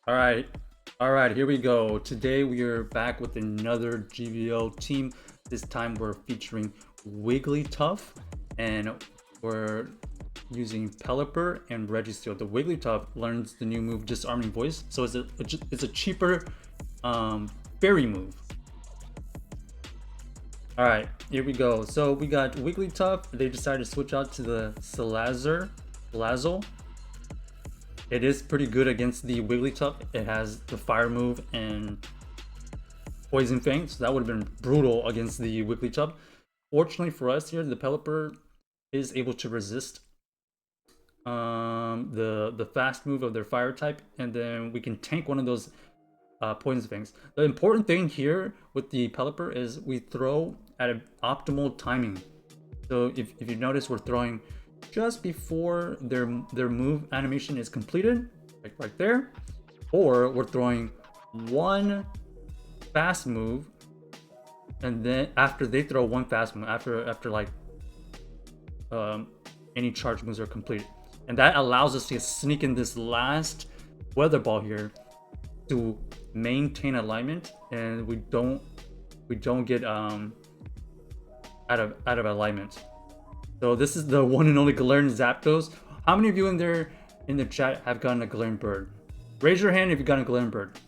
All right, here we go. Today we are back with another GBL team. This time we're featuring Wigglytuff, and we're using Pelipper and Registeel. The Wigglytuff learns the new move Disarming Voice, so it's a cheaper fairy move. All right, here we go. So we got Wigglytuff. They decided to switch out to the Salazzle. It is pretty good against the Wigglytuff. It has the fire move and poison fang, so that would have been brutal against the Wigglytuff. Fortunately for us here, the Pelipper is able to resist the fast move of their fire type, and then we can tank one of those poison fangs. The important thing here with the Pelipper is we throw at an optimal timing. So if you notice, we're throwing just before their move animation is completed, like right there, or we're throwing one fast move, and then after they throw one fast move, after like any charge moves are completed, and that allows us to sneak in this last weather ball here to maintain alignment, and we don't get out of alignment. So this is the one and only Galarian Zapdos. How many of you in the chat have gotten a Galarian Bird? Raise your hand if you've gotten a Galarian Bird.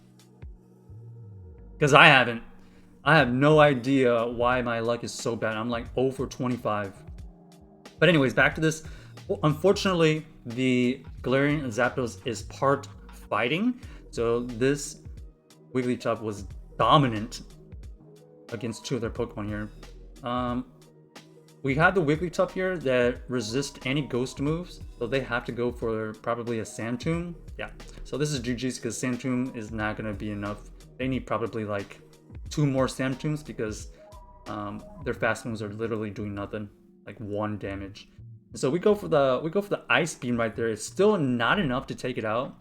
Because I haven't. I have no idea why my luck is so bad. I'm like 0 for 25. But anyways, back to this. Well, unfortunately, the Galarian Zapdos is part fighting. So this Wigglytuff was dominant against two of their Pokemon here. We have the Wigglytuff here that resist any ghost moves, so they have to go for probably a Sand Tomb. Yeah, so this is GG's because Sand Tomb is not going to be enough. They need probably like 2 more Sand Tombs because their fast moves are literally doing nothing, like 1 damage. So we go for the Ice Beam right there. It's still not enough to take it out.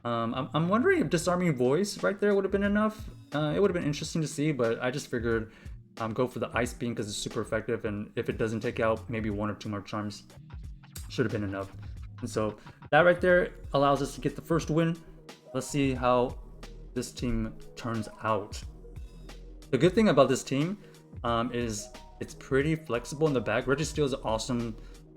I'm wondering if Disarming Voice right there would have been enough. It would have been interesting to see, but I just figured go for the Ice Beam because it's super effective, and if it doesn't take out maybe 1 or 2 more charms, should have been enough. And so that right there allows us to get the first win. Let's see how this team turns out. The good thing about this team is it's pretty flexible in the back. Registeel is awesome.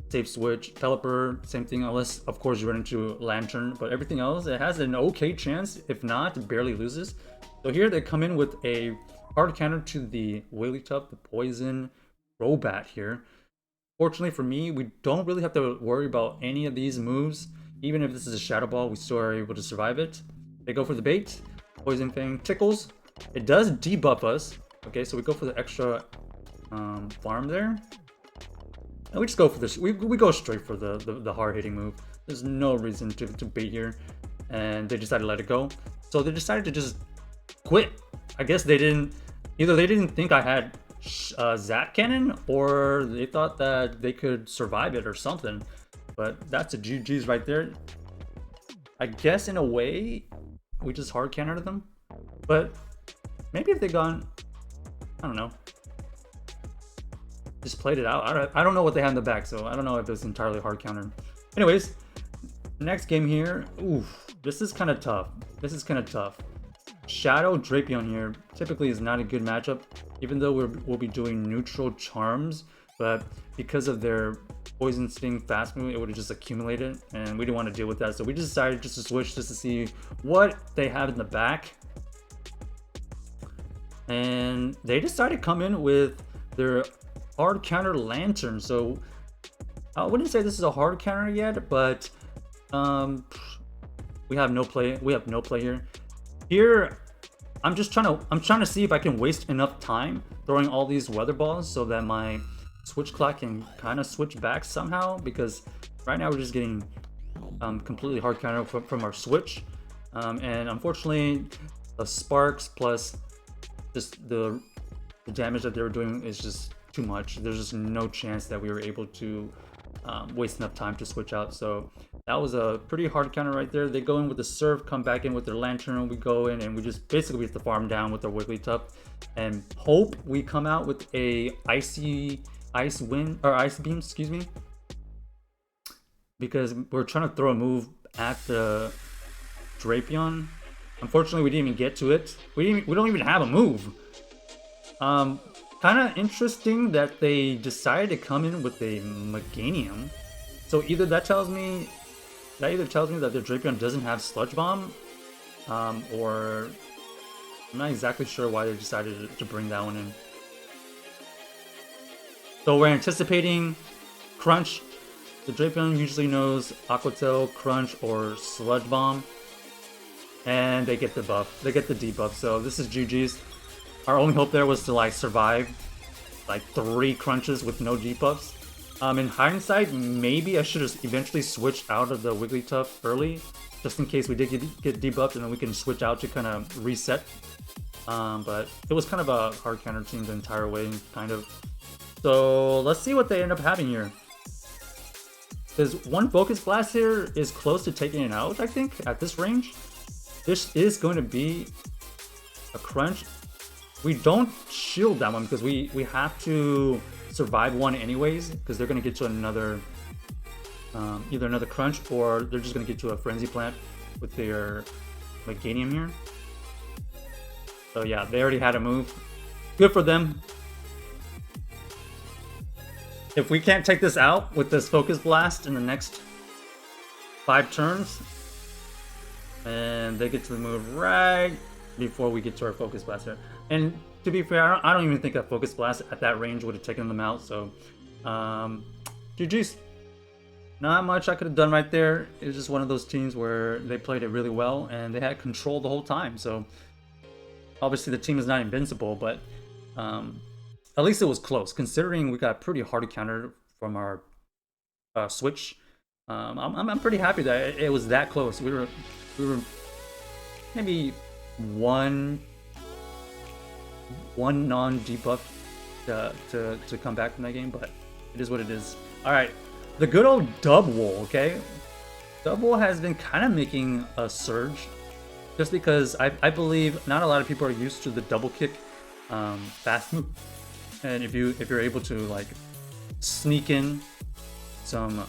Safe switch. Pelipper, same thing, unless of course you run into Lantern, but everything else, it has an okay chance. If not, it barely loses. So here they come in with a hard counter to the Wigglytuff, the Poison Crobat here. Fortunately for me, we don't really have to worry about any of these moves. Even if this is a Shadow Ball, we still are able to survive it. They go for the bait. Poison Fang tickles. It does debuff us. Okay, so we go for the extra farm there. And we just go for this. We go straight for the hard-hitting move. There's no reason to bait here. And they decided to let it go. So they decided to just quit. I guess they didn't think I had Zap Cannon, or they thought that they could survive it or something. But that's a GG's right there. I guess in a way, we just hard countered them. But maybe if they gone, I don't know, just played it out. I don't know what they had in the back, so I don't know if it's entirely hard counter. Anyways, next game here. Oof, this is kind of tough. Shadow Drapion here typically is not a good matchup, even though we'll be doing neutral charms, but because of their Poison Sting fast move, it would have just accumulated, and we didn't want to deal with that, so we just decided just to switch just to see what they have in the back. And they decided to come in with their hard counter Lantern, so I wouldn't say this is a hard counter yet, but we have no play here. Here, I'm trying to see if I can waste enough time throwing all these weather balls so that my switch clock can kind of switch back somehow, because right now we're just getting completely hard counter from our switch, and unfortunately the sparks plus just the damage that they were doing is just too much. There's just no chance that we were able to waste enough time to switch out. So that was a pretty hard counter right there. They go in with the Surf, come back in with their Lantern, we go in and we just basically have to farm down with our Wigglytuff and hope we come out with a Ice Beam, excuse me, because we're trying to throw a move at the Drapion, Unfortunately, we didn't even get to it. We don't even have a move. Kind of interesting that they decided to come in with a Meganium. So either that tells me that their Drapion doesn't have Sludge Bomb, or I'm not exactly sure why they decided to bring that one in. So we're anticipating Crunch. The Drapion usually knows Aqua Tail, Crunch, or Sludge Bomb. And they get the buff. They get the debuff. So this is GG's. Our only hope there was to like survive like 3 crunches with no debuffs. In hindsight, maybe I should have eventually switched out of the Wigglytuff early, just in case we did get debuffed, and then we can switch out to kind of reset. But it was kind of a hard counter team the entire way, kind of. So let's see what they end up having here. Because one Focus Blast here is close to taking it out, I think, at this range. This is going to be a crunch. We don't shield that one because we have to survive one anyways, because they're going to get to another, either another crunch, or they're just going to get to a Frenzy Plant with their Meganium here. So yeah, they already had a move. Good for them. If we can't take this out with this Focus Blast in the next 5 turns, and they get to the move right before we get to our Focus Blast here. And to be fair, I don't even think a Focus Blast at that range would have taken them out. So, GG's. Not much I could have done right there. It was just one of those teams where they played it really well and they had control the whole time. So, obviously the team is not invincible, but at least it was close. Considering we got pretty hard counter from our switch, I'm pretty happy that it was that close. We were maybe one non-debuff to come back from that game, but it is what it is. All right, the good old Dubwool, okay? Dubwool has been kind of making a surge, just because I believe not a lot of people are used to the double kick fast move, and if you're able to like sneak in some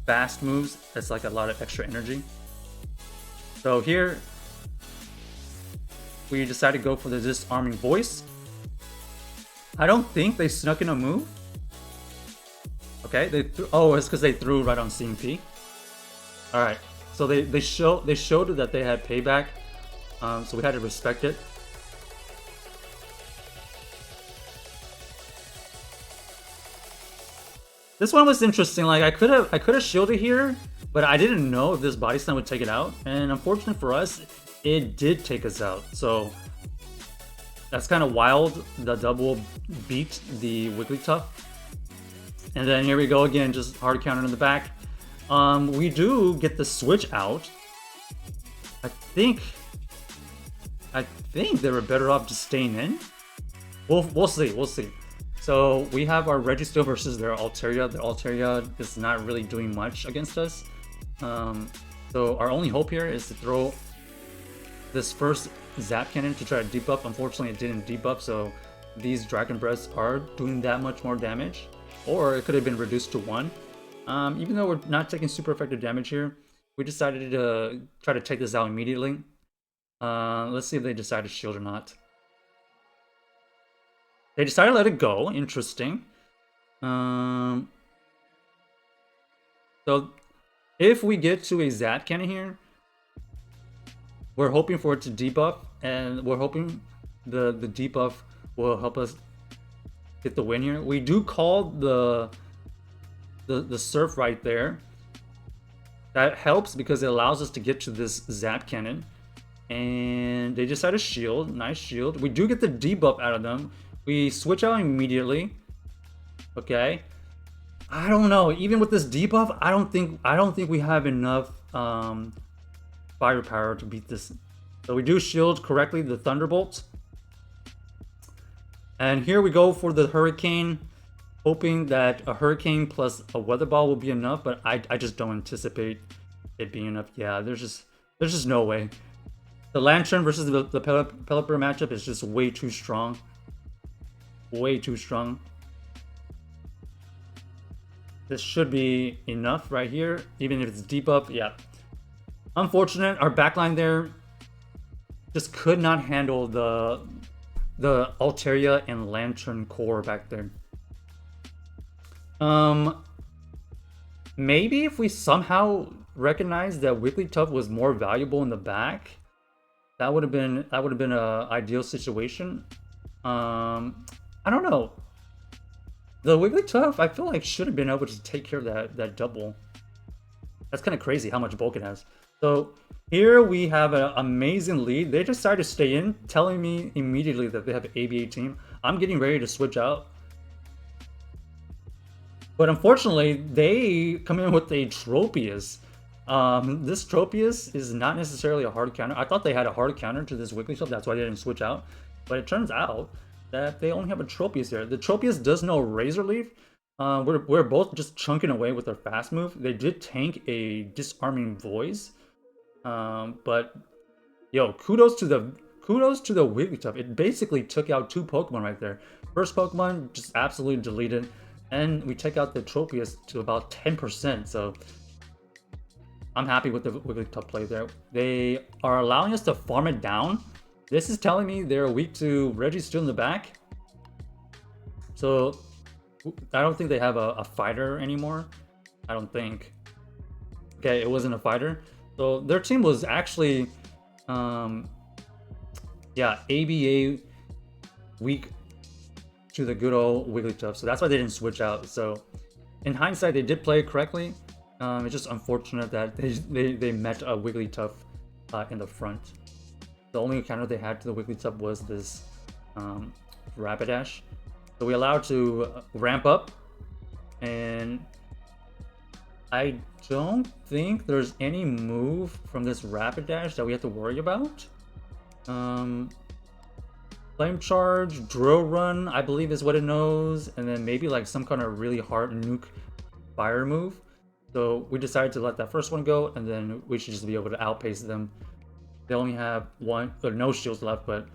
fast moves, that's like a lot of extra energy. So here we decided to go for the Disarming Voice. I don't think they snuck in a move. Okay, they oh, it's because they threw right on CMP. All right, so they showed that they had payback, so we had to respect it. This one was interesting. Like I could have shielded here, but I didn't know if this Body Slam would take it out. And unfortunately for us, it did take us out. So that's kind of wild. The double beat the Wigglytuff. And then here we go again, just hard counter in the back. We do get the switch out. I think they were better off just staying in. We'll see. So we have our Registeel versus their Altaria. Their Altaria is not really doing much against us. So our only hope here is to throw this first Zap Cannon to try to debuff. Unfortunately, it didn't debuff, so these Dragon Breaths are doing that much more damage. Or it could have been reduced to 1. Even though we're not taking super effective damage here, we decided to try to take this out immediately. Let's see if they decide to shield or not. They decided to let it go. Interesting. So if we get to a Zap Cannon here, we're hoping for it to debuff, and we're hoping the debuff will help us get the win here. We do call the Surf right there. That helps because it allows us to get to this Zap Cannon. And they decide to shield. Nice shield. We do get the debuff out of them. We switch out immediately. Okay. I don't know. Even with this debuff, I don't think we have enough firepower to beat this. So we do shield correctly the Thunderbolt. And here we go for the Hurricane, hoping that a Hurricane plus a Weather Ball will be enough, but I just don't anticipate it being enough. Yeah, there's just no way. The Lantern versus the Pelipper matchup is just way too strong. Way too strong. This should be enough right here, even if it's debuff. Yeah. Unfortunate. Our backline there just could not handle the Altaria and Lantern core back there. Maybe if we somehow recognized that Wigglytuff was more valuable in the back, that would have been a ideal situation. I don't know. The Wigglytuff, I feel like should have been able to take care of that double. That's kind of crazy how much bulk it has. So here we have an amazing lead. They decided to stay in, telling me immediately that they have an ABA team. I'm getting ready to switch out. But unfortunately, they come in with a Tropius. This Tropius is not necessarily a hard counter. I thought they had a hard counter to this Wigglytuff, that's why they didn't switch out. But it turns out that they only have a Tropius here. The Tropius does know Razor Leaf. We're both just chunking away with our fast move. They did tank a Disarming Voice. But yo, kudos to the Wigglytuff. It basically took out 2 Pokemon right there. First Pokemon just absolutely deleted. And we take out the Tropius to about 10%, so I'm happy with the Wigglytuff play there. They are allowing us to farm it down. This is telling me they're weak to Registeel in the back. So I don't think they have a fighter anymore. I don't think. Okay, it wasn't a fighter. So their team was actually, yeah, ABA weak to the good old Wigglytuff, so that's why they didn't switch out. So in hindsight, they did play it correctly. It's just unfortunate that they met a Wigglytuff in the front. The only counter they had to the Wigglytuff was this Rapidash. So we allowed to ramp up, and I don't think there's any move from this Rapidash that we have to worry about. Flame Charge, Drill Run, I believe is what it knows, and then maybe like some kind of really hard nuke fire move. So we decided to let that first one go, and then we should just be able to outpace them. They only have no shields left, but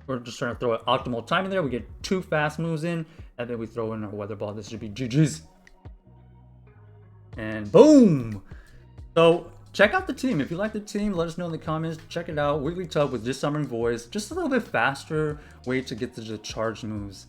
we're just trying to throw an optimal time in there. We get 2 fast moves in, and then we throw in our Weather Ball. This should be GG's. And boom! So check out the team. If you like the team, let us know in the comments. Check it out. Wigglytuff with Disarming Voice. Just a little bit faster way to get to the charge moves.